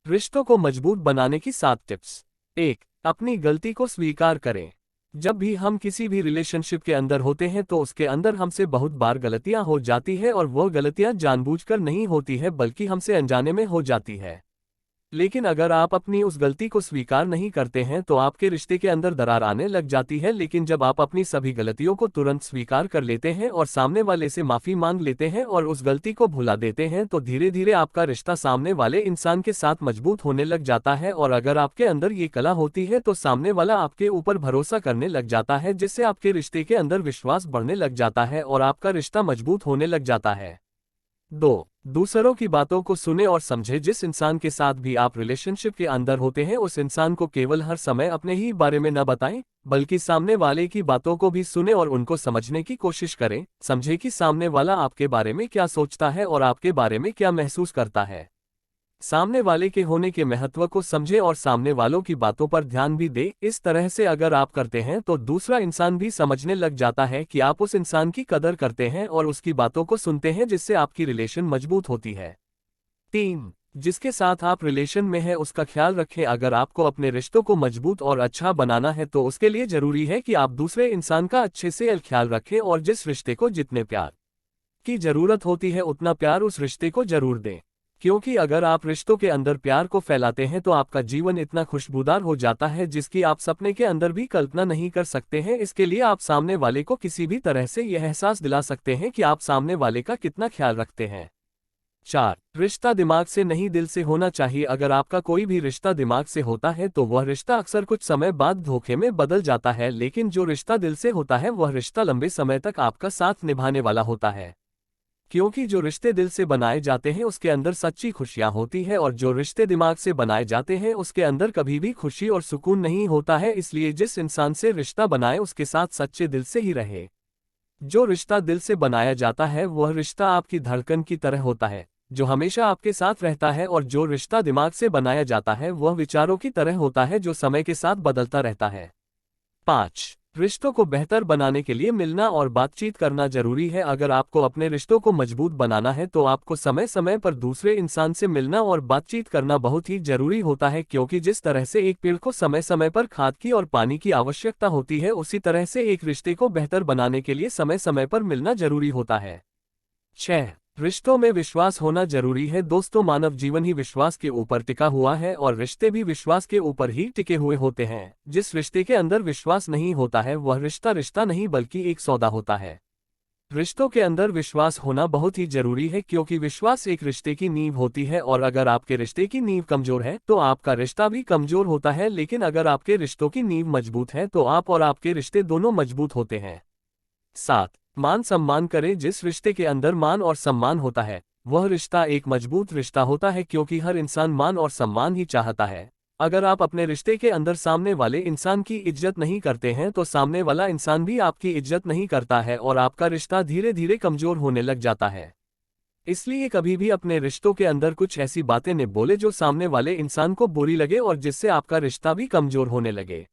रिश्तों को मजबूत बनाने की 7 टिप्स। 1। अपनी गलती को स्वीकार करें। जब भी हम किसी भी रिलेशनशिप के अंदर होते हैं तो उसके अंदर हमसे बहुत बार गलतियां हो जाती है और वो गलतियां जानबूझकर नहीं होती है बल्कि हमसे अनजाने में हो जाती है। लेकिन अगर आप अपनी उस गलती को स्वीकार नहीं करते हैं तो आपके रिश्ते के अंदर दरार आने लग जाती है। लेकिन जब आप अपनी सभी गलतियों को तुरंत स्वीकार कर लेते हैं और सामने वाले से माफी मांग लेते हैं और उस गलती को भुला देते हैं तो धीरे धीरे आपका रिश्ता सामने वाले इंसान के साथ मजबूत होने लग जाता है। और अगर आपके अंदर ये कला होती है तो सामने वाला आपके ऊपर भरोसा करने लग जाता है, जिससे आपके रिश्ते के अंदर विश्वास बढ़ने लग जाता है और आपका रिश्ता मजबूत होने लग जाता है। 2। दूसरों की बातों को सुने और समझे। जिस इंसान के साथ भी आप रिलेशनशिप के अंदर होते हैं उस इंसान को केवल हर समय अपने ही बारे में न बताएं, बल्कि सामने वाले की बातों को भी सुने और उनको समझने की कोशिश करें। समझे कि सामने वाला आपके बारे में क्या सोचता है और आपके बारे में क्या महसूस करता है। सामने वाले के होने के महत्व को समझे और सामने वालों की बातों पर ध्यान भी दे। इस तरह से अगर आप करते हैं तो दूसरा इंसान भी समझने लग जाता है कि आप उस इंसान की कदर करते हैं और उसकी बातों को सुनते हैं, जिससे आपकी रिलेशन मजबूत होती है। 3। जिसके साथ आप रिलेशन में है उसका ख्याल रखें। अगर आपको अपने रिश्तों को मजबूत और अच्छा बनाना है तो उसके लिए जरूरी है कि आप दूसरे इंसान का अच्छे से ख्याल रखें और जिस रिश्ते को जितने प्यार की जरूरत होती है उतना प्यार उस रिश्ते को जरूर दें। क्योंकि अगर आप रिश्तों के अंदर प्यार को फैलाते हैं तो आपका जीवन इतना खुशबूदार हो जाता है जिसकी आप सपने के अंदर भी कल्पना नहीं कर सकते हैं। इसके लिए आप सामने वाले को किसी भी तरह से यह एहसास दिला सकते हैं कि आप सामने वाले का कितना ख्याल रखते हैं। 4। रिश्ता दिमाग से नहीं दिल से होना चाहिए। अगर आपका कोई भी रिश्ता दिमाग से होता है तो वह रिश्ता अक्सर कुछ समय बाद धोखे में बदल जाता है, लेकिन जो रिश्ता दिल से होता है वह रिश्ता लंबे समय तक आपका साथ निभाने वाला होता है। क्योंकि जो रिश्ते दिल से बनाए जाते हैं उसके अंदर सच्ची खुशियां होती है और जो रिश्ते दिमाग से बनाए जाते हैं उसके अंदर कभी भी खुशी और सुकून नहीं होता है। इसलिए जिस इंसान से रिश्ता बनाए उसके साथ सच्चे दिल से ही रहे। जो रिश्ता दिल से बनाया जाता है वह रिश्ता आपकी धड़कन की तरह होता है जो हमेशा आपके साथ रहता है, और जो रिश्ता दिमाग से बनाया जाता है वह विचारों की तरह होता है जो समय के साथ बदलता रहता है। 5। रिश्तों को बेहतर बनाने के लिए मिलना और बातचीत करना जरूरी है। अगर आपको अपने रिश्तों को मजबूत बनाना है तो आपको समय समय पर दूसरे इंसान से मिलना और बातचीत करना बहुत ही जरूरी होता है, क्योंकि जिस तरह से एक पेड़ को समय समय पर खाद की और पानी की आवश्यकता होती है उसी तरह से एक रिश्ते को बेहतर बनाने के लिए समय समय पर मिलना जरूरी होता है। 6। रिश्तों में विश्वास होना जरूरी है। दोस्तों, मानव जीवन ही विश्वास के ऊपर टिका हुआ है और रिश्ते भी विश्वास के ऊपर ही टिके हुए होते हैं। जिस रिश्ते के अंदर विश्वास नहीं होता है वह रिश्ता रिश्ता नहीं बल्कि एक सौदा होता है। रिश्तों के अंदर विश्वास होना बहुत ही जरूरी है, क्योंकि विश्वास एक रिश्ते की नींव होती है और अगर आपके रिश्ते की नींव कमजोर है तो आपका रिश्ता भी कमजोर होता है। लेकिन अगर आपके रिश्तों की नींव मजबूत है तो आप और आपके रिश्ते दोनों मजबूत होते हैं। 7। मान सम्मान करें। जिस रिश्ते के अंदर मान और सम्मान होता है वह रिश्ता एक मजबूत रिश्ता होता है, क्योंकि हर इंसान मान और सम्मान ही चाहता है। अगर आप अपने रिश्ते के अंदर सामने वाले इंसान की इज्जत नहीं करते हैं तो सामने वाला इंसान भी आपकी इज्जत नहीं करता है और आपका रिश्ता धीरे धीरे कमजोर होने लग जाता है। इसलिए कभी भी अपने रिश्तों के अंदर कुछ ऐसी बातें न बोले जो सामने वाले इंसान को बुरी लगे और जिससे आपका रिश्ता भी कमजोर होने लगे।